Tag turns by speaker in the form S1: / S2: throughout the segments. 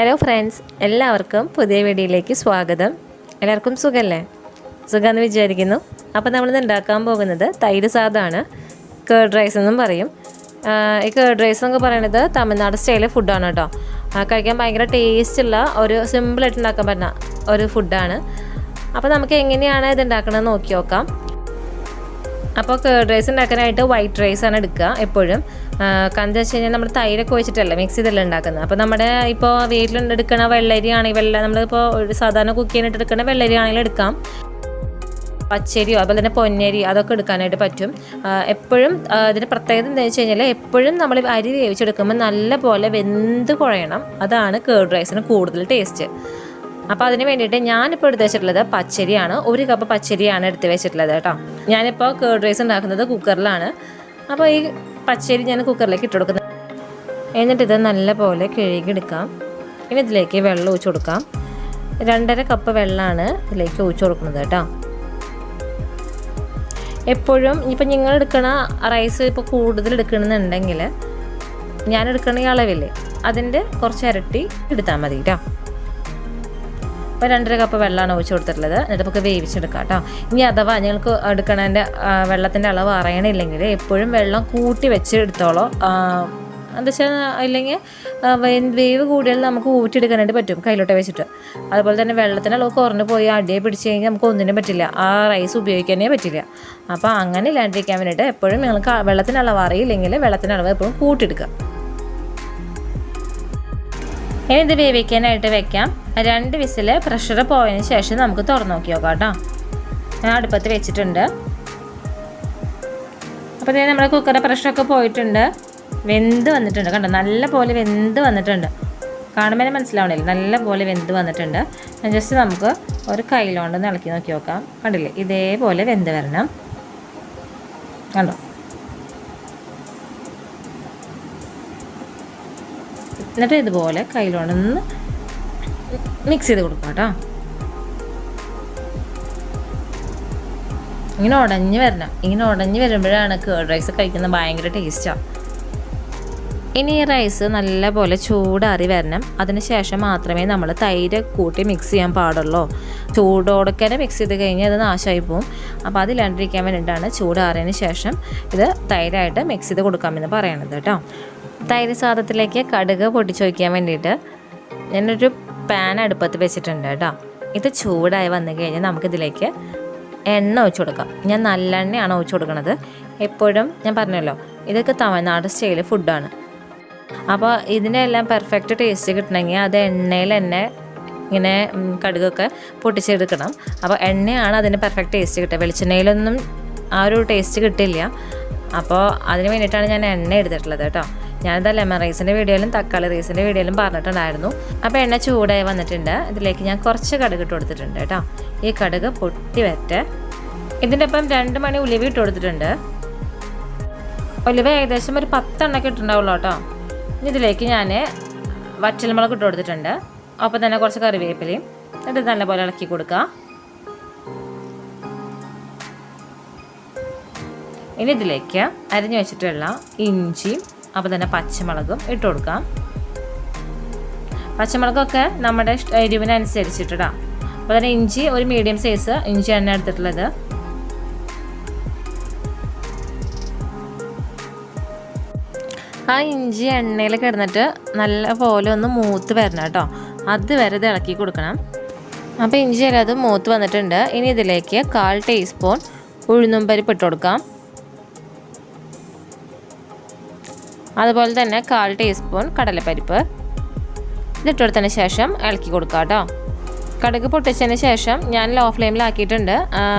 S1: Hello friends, എല്ലാവർക്കും പുതിയ വീഡിയോയിലേക്ക് സ്വാഗതം. എല്ലാവർക്കും സുഖമല്ലേ? സുഖമെന്ന് വിചാരിക്കുന്നു. അപ്പോൾ നമ്മളിന്ന് ഉണ്ടാക്കാൻ പോകുന്നത് തൈര് സാദമാണ്. കേർഡ് റൈസ് എന്നും പറയും. ഈ കേർഡ് റൈസ് എന്നൊക്കെ പറയുന്നത് തമിഴ്നാട് സ്റ്റൈൽ ഫുഡാണ് കേട്ടോ. കഴിക്കാൻ ഭയങ്കര ടേസ്റ്റുള്ള ഒരു സിമ്പിളായിട്ട് ഉണ്ടാക്കാൻ പറ്റുന്ന ഒരു ഫുഡാണ്. അപ്പോൾ നമുക്ക് എങ്ങനെയാണ് ഇത് ഉണ്ടാക്കണമെന്ന് നോക്കി നോക്കാം. അപ്പോൾ കേർഡ് റൈസ് ഉണ്ടാക്കാനായിട്ട് വൈറ്റ് റൈസാണ് എടുക്കുക എപ്പോഴും. കാരണം എന്താ വെച്ച് കഴിഞ്ഞാൽ നമ്മൾ തൈരൊക്കെ ഒഴിച്ചിട്ടല്ല മിക്സ് ചെയ്തല്ല ഉണ്ടാക്കുന്നത്. അപ്പോൾ നമ്മുടെ ഇപ്പോൾ വീട്ടിലെടുക്കണ വെള്ളരി ആണെങ്കിൽ നമ്മളിപ്പോൾ സാധാരണ കുക്ക് ചെയ്യാനായിട്ട് എടുക്കുന്ന വെള്ളരി ആണെങ്കിലും എടുക്കാം. പച്ചരിയോ അതുപോലെ തന്നെ പൊന്നരി അതൊക്കെ എടുക്കാനായിട്ട് പറ്റും. എപ്പോഴും ഇതിൻ്റെ പ്രത്യേകത എന്താണെന്ന് വെച്ച് കഴിഞ്ഞാൽ എപ്പോഴും നമ്മൾ അരി വേവിച്ചെടുക്കുമ്പോൾ നല്ല പോലെ വെന്ത് കുഴയണം. അതാണ് കേർഡ് റൈസിന് കൂടുതൽ ടേസ്റ്റ്. അപ്പോൾ അതിന് വേണ്ടിയിട്ട് ഞാനിപ്പോൾ എടുത്ത് വെച്ചിട്ടുള്ളത് പച്ചരിയാണ്. 1 കപ്പ് പച്ചരിയാണ് എടുത്ത് വെച്ചിട്ടുള്ളത് കേട്ടോ. ഞാനിപ്പോൾ കേർഡ് റൈസ് ഉണ്ടാക്കുന്നത് കുക്കറിലാണ്. അപ്പോൾ ഈ പച്ചരി ഞാൻ കുക്കറിലേക്ക് ഇട്ട് കൊടുക്കുന്നത്. എന്നിട്ടിത് നല്ല പോലെ കഴുകിയെടുക്കാം. ഇനി ഇതിലേക്ക് വെള്ളം ഒഴിച്ച് കൊടുക്കാം. 2.5 കപ്പ് വെള്ളമാണ് ഇതിലേക്ക് ഒഴിച്ച് കൊടുക്കുന്നത് കേട്ടോ. എപ്പോഴും ഇപ്പം നിങ്ങൾ എടുക്കണ റൈസ് ഇപ്പോൾ കൂടുതൽ എടുക്കണമെന്നുണ്ടെങ്കിൽ ഞാൻ എടുക്കണ ഈ അളവില്ലേ അതിൻ്റെ കുറച്ച് ഇരട്ടി എടുത്താൽ മതി കേട്ടോ. അപ്പോൾ 2.5 കപ്പ് വെള്ളമാണ് ഒഴിച്ച് കൊടുത്തിട്ടുള്ളത്. എന്നിട്ട് നമുക്ക് വേവിച്ചെടുക്കാം കേട്ടോ. ഇനി അഥവാ ഞങ്ങൾക്ക് എടുക്കണതിൻ്റെ വെള്ളത്തിൻ്റെ അളവ് അറിയണില്ലെങ്കിൽ എപ്പോഴും വെള്ളം കൂട്ടി വെച്ച് എടുത്തോളൂ. എന്താ വെച്ചാൽ ഇല്ലെങ്കിൽ വേവ് കൂടിയാൽ നമുക്ക് ഊറ്റിയെടുക്കാനായിട്ട് പറ്റും കയ്യിലോട്ട് വെച്ചിട്ട്. അതുപോലെ തന്നെ വെള്ളത്തിൻ്റെ അളവ് കുറഞ്ഞു പോയി അടിയെ പിടിച്ച് കഴിഞ്ഞാൽ നമുക്ക് ഒന്നിനും പറ്റില്ല, ആ റൈസ് ഉപയോഗിക്കാനേ പറ്റില്ല. അപ്പോൾ അങ്ങനെ ഇല്ലാണ്ടിരിക്കാൻ വേണ്ടിയിട്ട് എപ്പോഴും നിങ്ങൾക്ക് വെള്ളത്തിൻ്റെ അളവ് അറിയില്ലെങ്കിൽ വെള്ളത്തിൻ്റെ അളവ് എപ്പോഴും കൂട്ടിയെടുക്കുക. ഇനി ഇത് വേവിക്കാനായിട്ട് വെക്കാം. 2 വിസിൽ പ്രഷർ പോയതിന് ശേഷം നമുക്ക് തുറന്ന് നോക്കി നോക്കാം കേട്ടോ. ഞാൻ അടുപ്പത്ത് വെച്ചിട്ടുണ്ട്. അപ്പോൾ ഇതിന് നമ്മുടെ കുക്കറിൻ്റെ പ്രഷറൊക്കെ പോയിട്ടുണ്ട്, വെന്ത് വന്നിട്ടുണ്ട് കണ്ടോ. നല്ല പോലെ വെന്ത് വന്നിട്ടുണ്ട്, കാണുമ്പോൾ തന്നെ മനസ്സിലാവണില്ല, നല്ല പോലെ വെന്ത് വന്നിട്ടുണ്ട്. ജസ്റ്റ് നമുക്ക് ഒരു കയ്യിലോണ്ട് ഇളക്കി നോക്കി നോക്കാം. കണ്ടില്ലേ, ഇതേപോലെ വെന്ത് വരണം കണ്ടോ. എന്നിട്ട് ഇതുപോലെ കയ്യിലോണ്ടൊന്ന് മിക്സ് ചെയ്ത് കൊടുക്കാം കേട്ടോ. ഇങ്ങനെ ഉടഞ്ഞ് വരണം. ഇങ്ങനെ ഉടഞ്ഞ് വരുമ്പോഴാണ് കേർഡ് റൈസ് കഴിക്കുന്നത് ഭയങ്കര ടേസ്റ്റാണ്. ഇനി ഈ റൈസ് നല്ല പോലെ ചൂടാറി വരണം. അതിന് ശേഷം മാത്രമേ നമ്മൾ തൈര് കൂട്ടി മിക്സ് ചെയ്യാൻ പാടുള്ളൂ. ചൂടോടൊക്കെ മിക്സ് ചെയ്ത് കഴിഞ്ഞാൽ അത് നാശമായി പോവും. അപ്പോൾ അതില്ലാണ്ടിരിക്കാൻ വേണ്ടിയിട്ടാണ് ചൂടാറിയതിന് ശേഷം ഇത് തൈരായിട്ട് മിക്സ് ചെയ്ത് കൊടുക്കാമെന്ന് പറയണത് കേട്ടോ. തൈര് സാദത്തിലേക്ക് കടുക് പൊട്ടിച്ച് വയ്ക്കാൻ വേണ്ടിയിട്ട് ഞാനൊരു പാൻ അടുപ്പത്ത് വെച്ചിട്ടുണ്ട് കേട്ടോ. ഇത് ചൂടായി വന്നു കഴിഞ്ഞാൽ നമുക്കിതിലേക്ക് എണ്ണ ഒഴിച്ച് കൊടുക്കാം. ഞാൻ നല്ലെണ്ണയാണ് ഒഴിച്ച് കൊടുക്കുന്നത്. എപ്പോഴും ഞാൻ പറഞ്ഞല്ലോ ഇതൊക്കെ തമിഴ്നാട് സ്റ്റൈൽ ഫുഡാണ്. അപ്പോൾ ഇതിനെല്ലാം പെർഫെക്റ്റ് ടേസ്റ്റ് കിട്ടണമെങ്കിൽ അത് എണ്ണയിൽ തന്നെ ഇങ്ങനെ കടുകൊക്കെ പൊട്ടിച്ചെടുക്കണം. അപ്പോൾ എണ്ണയാണ് അതിന് പെർഫെക്റ്റ് ടേസ്റ്റ് കിട്ടുക. വെളിച്ചെണ്ണയിലൊന്നും ആ ഒരു ടേസ്റ്റ് കിട്ടില്ല. അപ്പോൾ അതിന് വേണ്ടിയിട്ടാണ് ഞാൻ എണ്ണ എടുത്തിട്ടുള്ളത് കേട്ടോ. ഞാനിത് ലെമൺ റൈസിൻ്റെ വീഡിയോയിലും തക്കാളി റൈസിൻ്റെ വീഡിയോയിലും പറഞ്ഞിട്ടുണ്ടായിരുന്നു. അപ്പോൾ എണ്ണ ചൂടായി വന്നിട്ടുണ്ട്. ഇതിലേക്ക് ഞാൻ കുറച്ച് കടുക് ഇട്ട് കൊടുത്തിട്ടുണ്ട് കേട്ടോ. ഈ കടുക് പൊട്ടി വരട്ടെ. ഇതിൻ്റെ ഒപ്പം 2 മണി ഉലുവ ഇട്ട് കൊടുത്തിട്ടുണ്ട്. ഉലുവ ഏകദേശം ഒരു 10 എണ്ണൊക്കെ ഇട്ടുണ്ടാവുള്ളൂ കേട്ടോ. ഇതിലേക്ക് ഞാൻ വറ്റൽമുളക് ഇട്ട് കൊടുത്തിട്ടുണ്ട്. ഒപ്പം തന്നെ കുറച്ച് കറിവേപ്പിലയും. എന്നിട്ട് നല്ലപോലെ ഇളക്കി കൊടുക്കുക. ഇനി ഇതിലേക്ക് അരിഞ്ഞു വെച്ചിട്ടുള്ള ഇഞ്ചിയും അപ്പോൾ തന്നെ പച്ചമുളകും ഇട്ട് കൊടുക്കാം. പച്ചമുളകൊക്കെ നമ്മുടെ എരിവിനനുസരിച്ചിട്ടിടാം. അപ്പോൾ തന്നെ ഇഞ്ചി ഒരു മീഡിയം സൈസ് ഇഞ്ചിയാണ് എടുത്തിട്ടുള്ളത്. ആ ഇഞ്ചി എണ്ണയിൽ കിടന്നിട്ട് നല്ല പോലെ ഒന്ന് മൂത്ത് വരണം കേട്ടോ. അതുവരെ ഇത് ഇളക്കി കൊടുക്കണം. അപ്പോൾ ഇഞ്ചി എല്ലാം അത് മൂത്ത് വന്നിട്ടുണ്ട്. ഇനി ഇതിലേക്ക് 1/4 ടീസ്പൂൺ ഉഴുന്നും പരിപ്പ് ഇട്ട് കൊടുക്കാം. അതുപോലെ തന്നെ 1/4 ടീസ്പൂൺ കടലപ്പരിപ്പ് ഇതിട്ട് കൊടുത്തതിന് ശേഷം ഇളക്കി കൊടുക്കാം കേട്ടോ. കടുക് പൊട്ടിച്ചതിന് ശേഷം ഞാൻ ലോ ഫ്ലെയിമിലാക്കിയിട്ടുണ്ട്.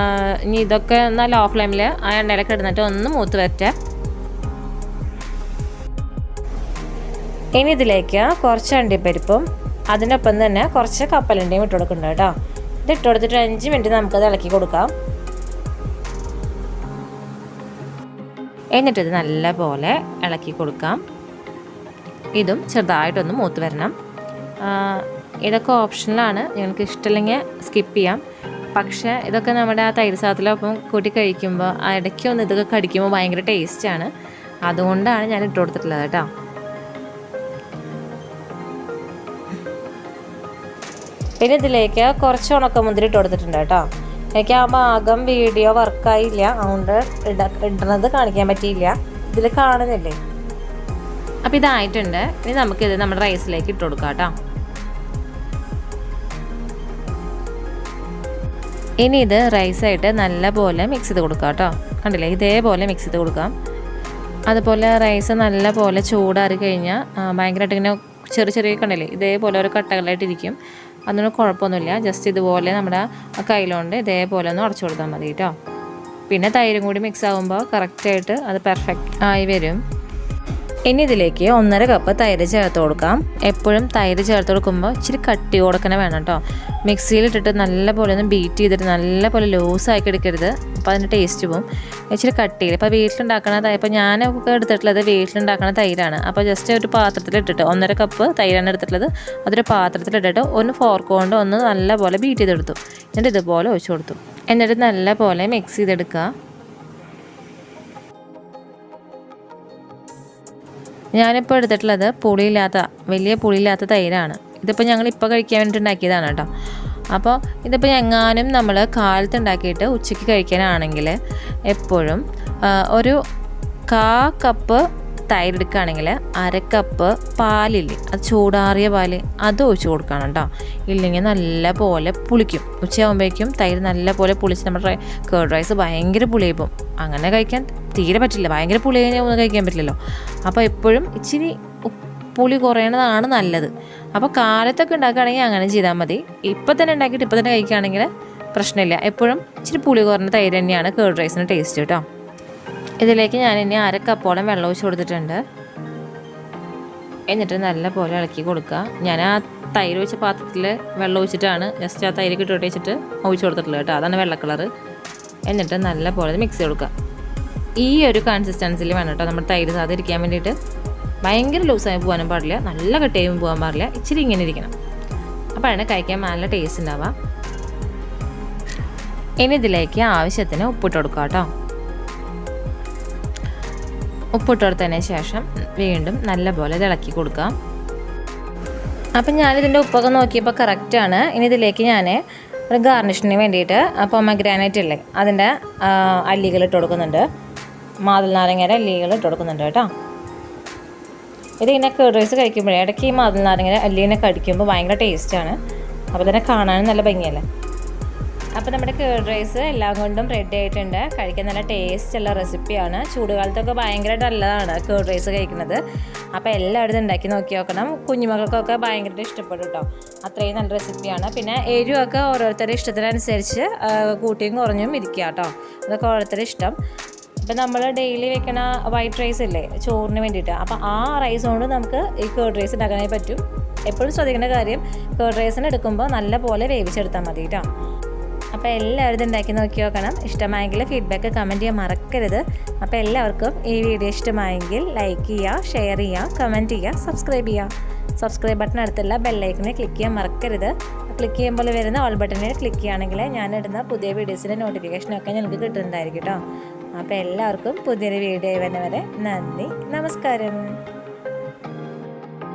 S1: ഇനി ഇതൊക്കെ ഒന്ന് ലോ ഫ്ലെയിമിൽ ആ എണ്ണയിലൊക്കെ ഇടുന്നിട്ട് ഒന്ന് മൂത്ത് വരട്ടെ. ഇനി ഇതിലേക്ക് കുറച്ച് അണ്ടിപ്പരിപ്പും അതിനൊപ്പം തന്നെ കുറച്ച് കപ്പലണ്ടിയും ഇട്ട് കൊടുക്കുന്നുണ്ട് കേട്ടോ. ഇതിട്ട് കൊടുത്തിട്ട് 5 മിനിറ്റ് നമുക്കത് ഇളക്കി കൊടുക്കാം. എന്നിട്ടിത് നല്ല പോലെ ഇളക്കി കൊടുക്കാം. ഇതും ചെറുതായിട്ടൊന്ന് മൂത്ത് വരണം. ഇതൊക്കെ ഓപ്ഷനിലാണ്, നിങ്ങൾക്ക് ഇഷ്ടമില്ലെങ്കിൽ സ്കിപ്പ് ചെയ്യാം. പക്ഷേ ഇതൊക്കെ നമ്മുടെ ആ തൈര് സാദത്തിലൊപ്പം കൂട്ടി കഴിക്കുമ്പോൾ ഇടയ്ക്കൊന്ന് ഇതൊക്കെ കടിക്കുമ്പോൾ ഭയങ്കര ടേസ്റ്റാണ്. അതുകൊണ്ടാണ് ഞാൻ ഇട്ട് കൊടുത്തിട്ടുള്ളത് കേട്ടോ. പിന്നെ ഇതിലേക്ക് കുറച്ച് ഉണക്കമുന്തിരി ഇട്ട് കൊടുത്തിട്ടുണ്ട് കേട്ടോ. എനിക്ക് ആ ഭാഗം വീഡിയോ വർക്കായില്ല, അതുകൊണ്ട് ഇടുന്നത് കാണിക്കാൻ പറ്റിയില്ല. ഇതിൽ കാണുന്നില്ലേ? അപ്പോൾ ഇതായിട്ടുണ്ട്. ഇനി നമുക്കിത് നമ്മുടെ റൈസിലേക്ക് ഇട്ട് കൊടുക്കാം കേട്ടോ. ഇനി ഇത് റൈസായിട്ട് നല്ലപോലെ മിക്സ് ചെയ്ത് കൊടുക്കാം കേട്ടോ. കണ്ടില്ലേ, ഇതേപോലെ മിക്സ് ചെയ്ത് കൊടുക്കാം. അതുപോലെ റൈസ് നല്ലപോലെ ചൂടാറി കഴിഞ്ഞാൽ ഭയങ്കരമായിട്ട് ഇങ്ങനെ ചെറിയ കണ്ടില്ലേ, ഇതേപോലെ ഒരു കട്ടകളായിട്ടിരിക്കും. അതൊന്നും കുഴപ്പമൊന്നുമില്ല. ജസ്റ്റ് ഇതുപോലെ നമ്മുടെ കയ്യിലുകൊണ്ട് ഇതേപോലെ ഒന്ന് ഉടച്ചു കൊടുത്താൽ മതി കേട്ടോ. പിന്നെ തൈരും കൂടി മിക്സ് ആകുമ്പോൾ കറക്റ്റായിട്ട് അത് പെർഫെക്റ്റ് ആയി വരും. ഇനി ഇതിലേക്ക് 1.5 കപ്പ് തൈര് ചേർത്ത് കൊടുക്കാം. എപ്പോഴും തൈര് ചേർത്ത് കൊടുക്കുമ്പോൾ ഇച്ചിരി കട്ടി കൊടുക്കണേ വേണം കേട്ടോ. മിക്സിയിലിട്ടിട്ട് നല്ലപോലെ ഒന്ന് ബീറ്റ് ചെയ്തിട്ട് നല്ലപോലെ ലൂസാക്കി എടുക്കരുത്, അപ്പോൾ അതിൻ്റെ ടേസ്റ്റ് പോവും. ഇച്ചിരി കട്ടിയിൽ ഇപ്പോൾ വീട്ടിലുണ്ടാക്കണ ഇപ്പോൾ ഞാനൊക്കെ എടുത്തിട്ടുള്ളത് വീട്ടിലുണ്ടാക്കണ തൈരാണ്. അപ്പോൾ ജസ്റ്റ് ഒരു പാത്രത്തിലിട്ടിട്ട് 1.5 കപ്പ് തൈരാണ് എടുത്തിട്ടുള്ളത്. അതൊരു പാത്രത്തിലിട്ടിട്ട് ഒന്ന് ഫോർക്ക് കൊണ്ട് ഒന്ന് നല്ലപോലെ ബീറ്റ് ചെയ്തെടുത്തു. എന്നിട്ട് ഇതുപോലെ ഒഴിച്ചു കൊടുത്തു. എന്നിട്ട് നല്ലപോലെ മിക്സ് ചെയ്തെടുക്കുക. ഞാനിപ്പോൾ എടുത്തിട്ടുള്ളത് വലിയ പുളിയില്ലാത്ത തൈരാണ്. ഇതിപ്പോൾ ഞങ്ങളിപ്പോൾ കഴിക്കാൻ വേണ്ടിയിട്ട് ഉണ്ടാക്കിയതാണ് കേട്ടോ. അപ്പോൾ ഇതിപ്പോൾ എങ്ങാനും നമ്മൾ കാലത്ത് ഉണ്ടാക്കിയിട്ട് ഉച്ചയ്ക്ക് കഴിക്കാനാണെങ്കിൽ എപ്പോഴും ഒരു 1/4 കപ്പ് തൈര് എടുക്കുകയാണെങ്കിൽ 1/2 കപ്പ് പാലില്ലേ, അത് ചൂടാറിയ പാല് അത് ഒഴിച്ച് കൊടുക്കണം കേട്ടോ. ഇല്ലെങ്കിൽ നല്ല പോലെ പുളിക്കും. ഉച്ചയാകുമ്പോഴേക്കും തൈര് നല്ല പോലെ പുളിച്ച് നമ്മുടെ കേർഡ് റൈസ് ഭയങ്കര പുളിയായി പോകും. അങ്ങനെ കഴിക്കാൻ തീരെ പറ്റില്ല, ഭയങ്കര പുളി കഴിഞ്ഞാൽ ഒന്നും കഴിക്കാൻ പറ്റില്ലല്ലോ. അപ്പോൾ എപ്പോഴും ഇച്ചിരി പുളി കുറയണതാണ് നല്ലത്. അപ്പോൾ കാലത്തൊക്കെ ഉണ്ടാക്കുകയാണെങ്കിൽ അങ്ങനെ ചെയ്താൽ മതി. ഇപ്പം തന്നെ ഉണ്ടാക്കിയിട്ട് ഇപ്പം തന്നെ കഴിക്കുകയാണെങ്കിൽ പ്രശ്നമില്ല. എപ്പോഴും ഇച്ചിരി പുളി കുറഞ്ഞ തൈര് തന്നെയാണ് കേർഡ് റൈസിന് ടേസ്റ്റ് കേട്ടോ. ഇതിലേക്ക് ഞാൻ ഇനി 1/2 കപ്പോളം വെള്ളം ഒഴിച്ച് കൊടുത്തിട്ടുണ്ട്. എന്നിട്ട് നല്ല പോലെ ഇളക്കി കൊടുക്കുക. ഞാൻ ആ തൈര് ഒഴിച്ച പാത്രത്തിൽ വെള്ളം ഒഴിച്ചിട്ടാണ് ജസ്റ്റ് ആ തൈര് ഇട്ട് വെച്ചിട്ട് ഒഴിച്ച് കൊടുത്തിട്ടുള്ളത് കേട്ടോ. അതാണ് വെള്ള കളറ്. എന്നിട്ട് നല്ല പോലെ മിക്സ് ചെയ്ത് കൊടുക്കുക. ഈ ഒരു കൺസിസ്റ്റൻസിൽ വേണം കേട്ടോ നമ്മൾ തൈര് സാധനം ഇരിക്കാൻ വേണ്ടിയിട്ട്. ഭയങ്കര ലൂസായി പോകാനും പാടില്ല, നല്ല കട്ടിയായും പോകാൻ പാടില്ല. ഇച്ചിരി ഇങ്ങനെ ഇരിക്കണം, അപ്പോഴാണ് കഴിക്കാൻ നല്ല ടേസ്റ്റ് ഉണ്ടാവുക. ഇനി ഇതിലേക്ക് ആവശ്യത്തിന് ഉപ്പിട്ട് കൊടുക്കുക കേട്ടോ. ഉപ്പിട്ട് കൊടുത്തതിന് ശേഷം വീണ്ടും നല്ലപോലെ ഇത് ഇളക്കി കൊടുക്കാം. അപ്പം ഞാനിതിൻ്റെ ഉപ്പൊക്കെ നോക്കിയപ്പോൾ കറക്റ്റാണ്. ഇനി ഇതിലേക്ക് ഞാൻ ഒരു ഗാർണിഷിന് വേണ്ടിയിട്ട് പൊമഗ്രാനൈറ്റ് ഇല്ലേ, അതിൻ്റെ അല്ലികൾ ഇട്ട് കൊടുക്കുന്നുണ്ട്. മാതൽ നാരങ്ങയുടെ അല്ലികൾ ഇട്ട് കൊടുക്കുന്നുണ്ട് കേട്ടോ. ഇതിങ്ങനെ കേർഡ് റൈസ് കഴിക്കുമ്പോഴേ ഇടയ്ക്ക് ഈ മാതൽ നാരങ്ങയുടെ അല്ലിനെ കടിക്കുമ്പോൾ ഭയങ്കര ടേസ്റ്റാണ്. അപ്പോൾ തന്നെ കാണാനും നല്ല ഭംഗിയല്ലേ. അപ്പോൾ നമ്മുടെ കേർഡ് റൈസ് എല്ലാം കൊണ്ടും റെഡി ആയിട്ടുണ്ട്. കഴിക്കാൻ നല്ല ടേസ്റ്റ് ഉള്ള റെസിപ്പിയാണ്. ചൂടുകാലത്തൊക്കെ ഭയങ്കര നല്ലതാണ് കേർഡ് റൈസ് കഴിക്കുന്നത്. അപ്പോൾ എല്ലാവരും ഉണ്ടാക്കി നോക്കി നോക്കണം. കുഞ്ഞുമക്കൾക്കൊക്കെ ഭയങ്കര ഇഷ്ടപ്പെടും കേട്ടോ. അത്രയും നല്ല റെസിപ്പിയാണ്. പിന്നെ എരിവൊക്കെ ഓരോരുത്തരുടെ ഇഷ്ടത്തിനനുസരിച്ച് കൂട്ടിയും കുറഞ്ഞും ഇരിക്കുക കേട്ടോ. അതൊക്കെ ഓരോരുത്തരുടെ ഇഷ്ടം. ഇപ്പം നമ്മൾ ഡെയിലി വെക്കണ വൈറ്റ് റൈസ് ഇല്ലേ ചോറിന് വേണ്ടിയിട്ട്, അപ്പോൾ ആ റൈസ് കൊണ്ട് നമുക്ക് ഈ കേർഡ് റൈസ് ഉണ്ടാക്കാനായി പറ്റും. എപ്പോഴും ശ്രദ്ധിക്കേണ്ട കാര്യം കേർഡ് റൈസിന് എടുക്കുമ്പോൾ നല്ല പോലെ വേവിച്ചെടുത്താൽ മതി കേട്ടോ. അപ്പോൾ എല്ലാവരും ഇത് ഉണ്ടാക്കി നോക്കി നോക്കണം. ഇഷ്ടമായെങ്കിൽ ഫീഡ്ബാക്ക് കമൻറ്റ് ചെയ്യാൻ മറക്കരുത്. അപ്പോൾ എല്ലാവർക്കും ഈ വീഡിയോ ഇഷ്ടമായെങ്കിൽ ലൈക്ക് ചെയ്യുക, ഷെയർ ചെയ്യുക, കമൻറ്റ് ചെയ്യുക, സബ്സ്ക്രൈബ് ചെയ്യുക. സബ്സ്ക്രൈബ് ബട്ടൺ അടുത്തുള്ള ബെല്ലൈക്കനെ ക്ലിക്ക് ചെയ്യാൻ മറക്കരുത്. ക്ലിക്ക് ചെയ്യുമ്പോൾ വരുന്ന ഓൾ ബട്ടണിൽ ക്ലിക്ക് ചെയ്യുകയാണെങ്കിൽ ഞാനിടുന്ന പുതിയ വീഡിയോസിൻ്റെ നോട്ടിഫിക്കേഷനൊക്കെ നിങ്ങൾക്ക് കിട്ടുന്നതായിരിക്കും കേട്ടോ. അപ്പോൾ എല്ലാവർക്കും പുതിയൊരു വീഡിയോ വരുന്നവരെ നന്ദി, നമസ്കാരം.